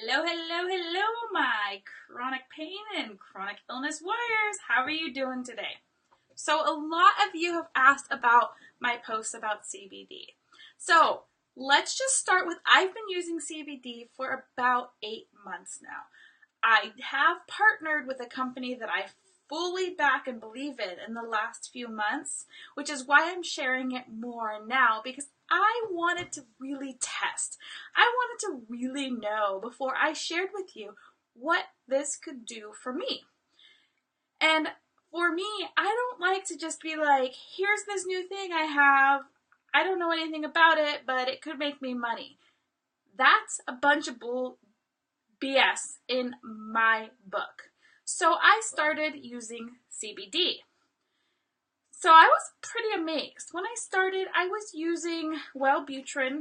Hello, hello, hello, my chronic pain and chronic illness warriors. How are you doing today? So a lot of you have asked about my posts about CBD. So let's just start with, I've been using CBD for about 8 months now. I have partnered with a company that I fully back and believe in the last few months, which is why I'm sharing it more now, because I wanted to really test. I wanted to really know before I shared with you what this could do for me. And for me, I don't like to just be like, here's this new thing I have. I don't know anything about it, but it could make me money. That's a bunch of BS in my book. So I started using CBD. So I was pretty amazed. When I started, I was using Welburtin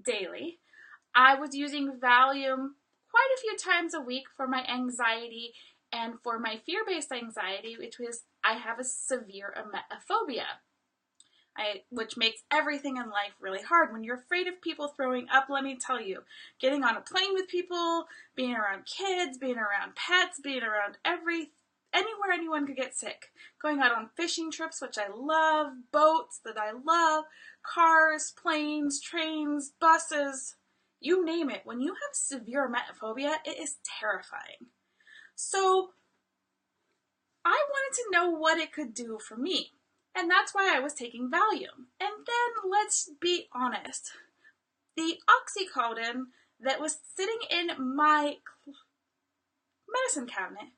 daily. I was using Valium quite a few times a week for my anxiety and for my fear-based anxiety, which was I have a severe emetophobia, which makes everything in life really hard. When you're afraid of people throwing up, let me tell you, getting on a plane with people, being around kids, being around pets, being around anywhere anyone could get sick. Going out on fishing trips, which I love, boats that I love, cars, planes, trains, buses, you name it. When you have severe emetophobia, it is terrifying. So I wanted to know what it could do for me. And that's why I was taking Valium. And then let's be honest. The oxycodone that was sitting in my medicine cabinet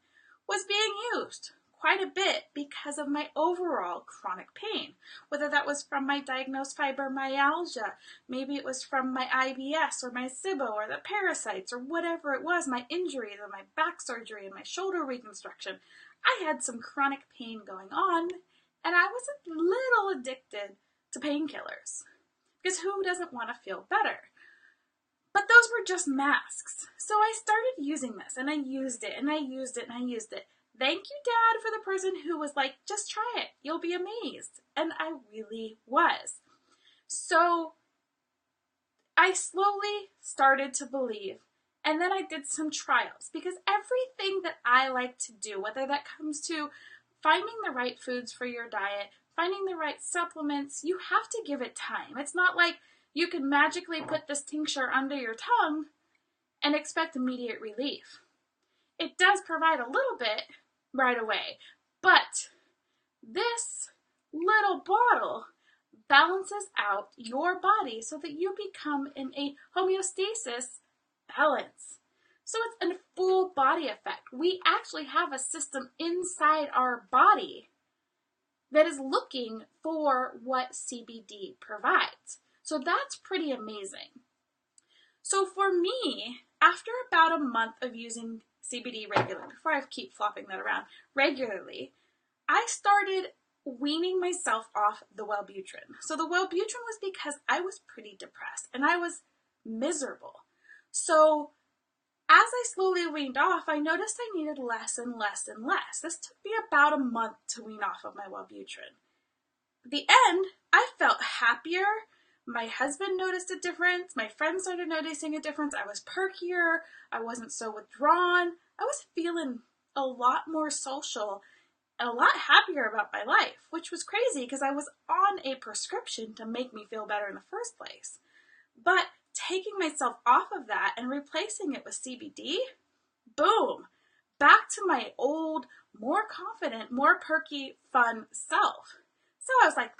was being used quite a bit because of my overall chronic pain. Whether that was from my diagnosed fibromyalgia, maybe it was from my IBS or my SIBO or the parasites or whatever it was, my injuries or my back surgery and my shoulder reconstruction. I had some chronic pain going on, and I was a little addicted to painkillers. Because who doesn't want to feel better? But those were just masks. So I started using this, and I used it, and I used it, and I used it. Thank you, Dad, for the person who was like, just try it. You'll be amazed. And I really was. So I slowly started to believe. And then I did some trials, because everything that I like to do, whether that comes to finding the right foods for your diet, finding the right supplements, you have to give it time. It's not like you can magically put this tincture under your tongue and expect immediate relief. It does provide a little bit right away, but this little bottle balances out your body so that you become in a homeostasis balance. So it's a full body effect. We actually have a system inside our body that is looking for what CBD provides. So that's pretty amazing. So for me, after about a month of using CBD regularly, before I keep flopping that around, regularly, I started weaning myself off the Welburtin. So the Welburtin was because I was pretty depressed and I was miserable. So as I slowly weaned off, I noticed I needed less and less and less. This took me about a month to wean off of my Welburtin. At the end, I felt happier. My husband noticed a difference. My friends started noticing a difference. I was perkier. I wasn't so withdrawn. I was feeling a lot more social and a lot happier about my life, which was crazy because I was on a prescription to make me feel better in the first place. But taking myself off of that and replacing it with CBD, boom, back to my old, more confident, more perky, fun self. So I was like,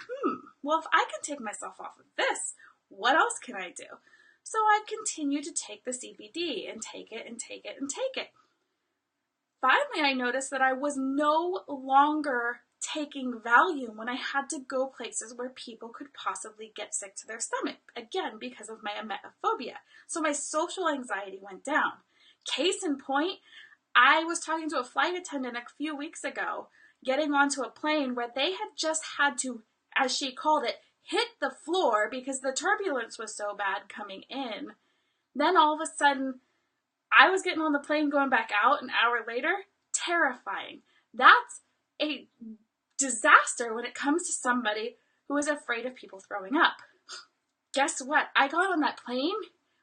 well, if I can take myself off of this, what else can I do? So I continued to take the CBD and take it and take it and take it. Finally, I noticed that I was no longer taking Valium when I had to go places where people could possibly get sick to their stomach, again, because of my emetophobia. So my social anxiety went down. Case in point, I was talking to a flight attendant a few weeks ago, getting onto a plane where they had just had to, as she called it, hit the floor because the turbulence was so bad coming in. Then all of a sudden, I was getting on the plane going back out an hour later. Terrifying. That's a disaster when it comes to somebody who is afraid of people throwing up. Guess what? I got on that plane.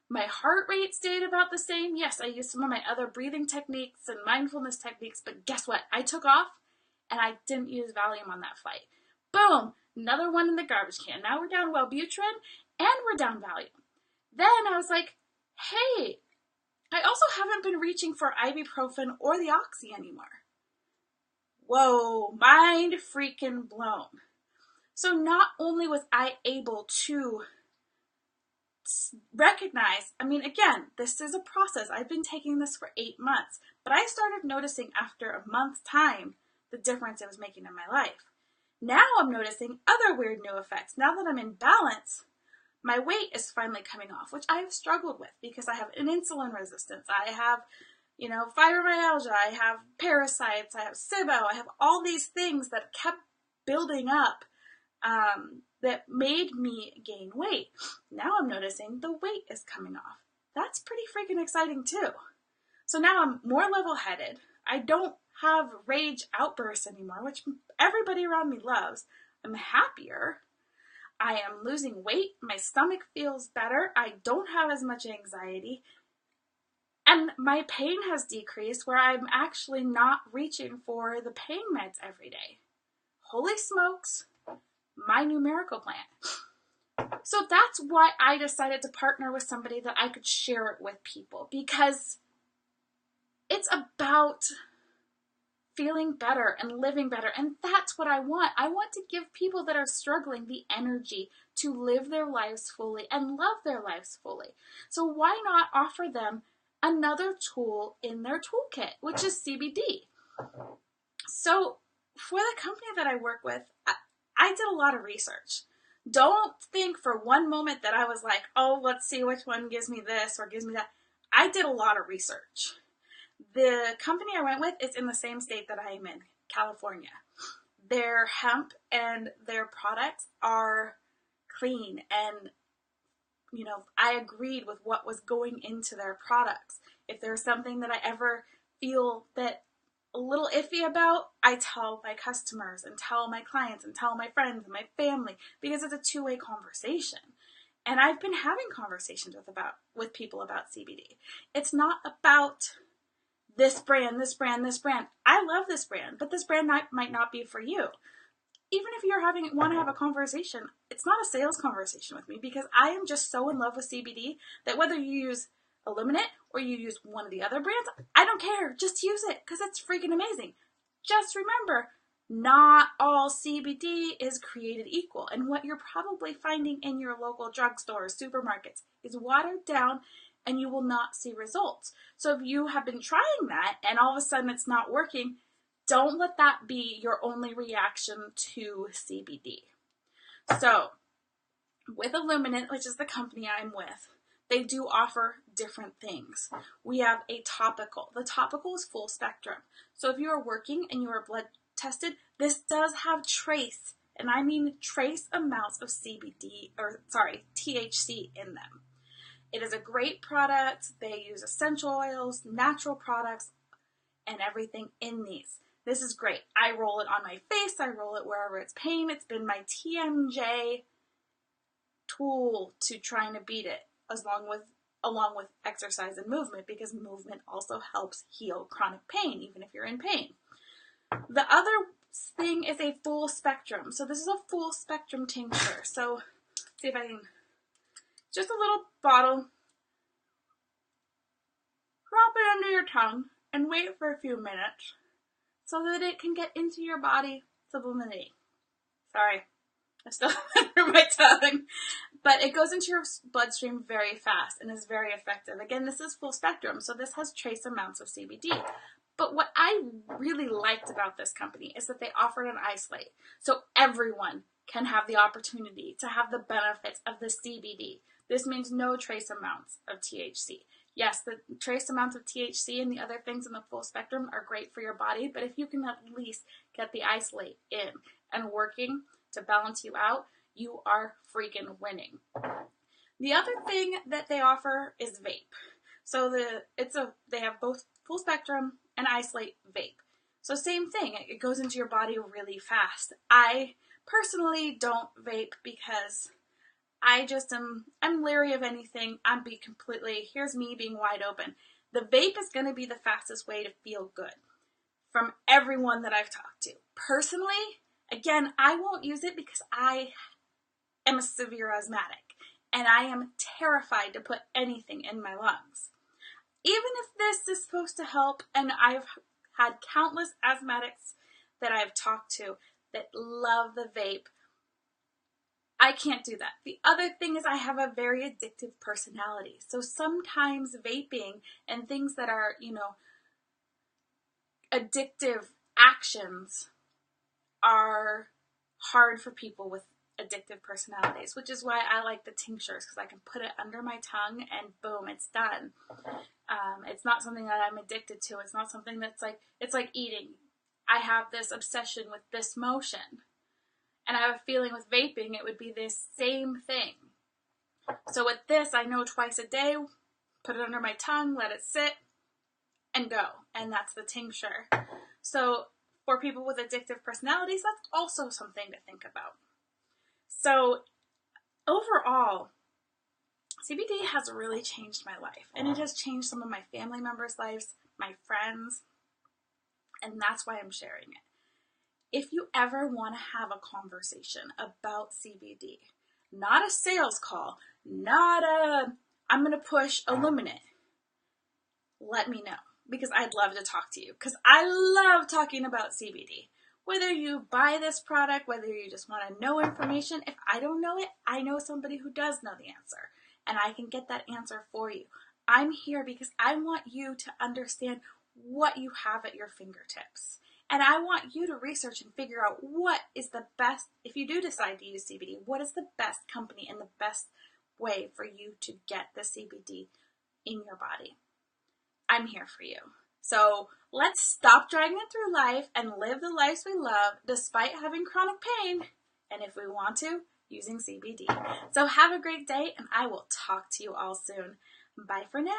My heart rate stayed about the same. Yes, I used some of my other breathing techniques and mindfulness techniques, but guess what? I took off and I didn't use Valium on that flight. Boom! Another one in the garbage can. Now we're down Welburtin and we're down Valium. Then I was like, hey, I also haven't been reaching for ibuprofen or the Oxy anymore. Whoa, mind freaking blown. So not only was I able to recognize, I mean, again, this is a process. I've been taking this for 8 months, but I started noticing after a month's time the difference it was making in my life. Now I'm noticing other weird new effects. Now that I'm in balance, my weight is finally coming off, which I have struggled with because I have an insulin resistance. I have, fibromyalgia. I have parasites. I have SIBO. I have all these things that kept building up that made me gain weight. Now I'm noticing the weight is coming off. That's pretty freaking exciting too. So now I'm more level-headed. I don't have rage outbursts anymore, which everybody around me loves. I'm happier. I am losing weight. My stomach feels better. I don't have as much anxiety. And my pain has decreased where I'm actually not reaching for the pain meds every day. Holy smokes, my new miracle plan. So that's why I decided to partner with somebody that I could share it with people, because it's about feeling better and living better. And that's what I want. I want to give people that are struggling the energy to live their lives fully and love their lives fully. So why not offer them another tool in their toolkit, which is CBD. So for the company that I work with, I did a lot of research. Don't think for one moment that I was like, oh, let's see which one gives me this or gives me that. I did a lot of research. The company I went with is in the same state that I am in, California. Their hemp and their products are clean, and I agreed with what was going into their products. If there's something that I ever feel that a little iffy about, I tell my customers and tell my clients and tell my friends and my family, because it's a two-way conversation. And I've been having conversations with people about CBD. It's not about this brand, this brand, this brand. I love this brand, but this brand might not be for you. Even if you want to have a conversation, it's not a sales conversation with me, because I am just so in love with CBD that whether you use Illuminate or you use one of the other brands, I don't care. Just use it because it's freaking amazing. Just remember, not all CBD is created equal. And what you're probably finding in your local drugstores, supermarkets, is watered down, and you will not see results. So if you have been trying that and all of a sudden it's not working, don't let that be your only reaction to CBD. So with Illuminate, which is the company I'm with, they do offer different things. We have a topical. The topical is full spectrum. So if you are working and you are blood tested, this does have trace, and I mean trace amounts of THC in them. It is a great product. They use essential oils, natural products, and everything in these. This is great. I roll it on my face. I roll it wherever it's pain. It's been my TMJ tool to trying to beat it, along with exercise and movement, because movement also helps heal chronic pain, even if you're in pain. The other thing is a full spectrum. So this is a full spectrum tincture. So let's see if I can, just a little bottle, drop it under your tongue and wait for a few minutes so that it can get into your body subliminally. Sorry, I still through my tongue. But it goes into your bloodstream very fast and is very effective. Again, this is full spectrum, so this has trace amounts of CBD. But what I really liked about this company is that they offered an isolate. So everyone can have the opportunity to have the benefits of the CBD. This means no trace amounts of THC. Yes, the trace amounts of THC and the other things in the full spectrum are great for your body, but if you can at least get the isolate in and working to balance you out, you are freaking winning. The other thing that they offer is vape. So they have both full spectrum and isolate vape. So same thing, it goes into your body really fast. I personally don't vape because I'm leery of anything. Here's me being wide open. The vape is going to be the fastest way to feel good from everyone that I've talked to. Personally, again, I won't use it because I am a severe asthmatic and I am terrified to put anything in my lungs. Even if this is supposed to help, and I've had countless asthmatics that I've talked to that love the vape, I can't do that. The other thing is I have a very addictive personality. So sometimes vaping and things that are, addictive actions are hard for people with addictive personalities, which is why I like the tinctures, because I can put it under my tongue and boom, it's done. It's not something that I'm addicted to. It's not something it's like eating. I have this obsession with this motion. And I have a feeling with vaping, it would be this same thing. So with this, I know twice a day, put it under my tongue, let it sit, and go. And that's the tincture. So for people with addictive personalities, that's also something to think about. So overall, CBD has really changed my life. And it has changed some of my family members' lives, my friends, and that's why I'm sharing it. If you ever want to have a conversation about CBD, not a sales call, I'm going to push Illuminate, let me know, because I'd love to talk to you, because I love talking about CBD. Whether you buy this product, whether you just want to know information, if I don't know it, I know somebody who does know the answer, and I can get that answer for you. I'm here because I want you to understand what you have at your fingertips. And I want you to research and figure out what is the best, if you do decide to use CBD, what is the best company and the best way for you to get the CBD in your body. I'm here for you. So let's stop dragging it through life and live the lives we love despite having chronic pain. And if we want to, using CBD. So have a great day, and I will talk to you all soon. Bye for now.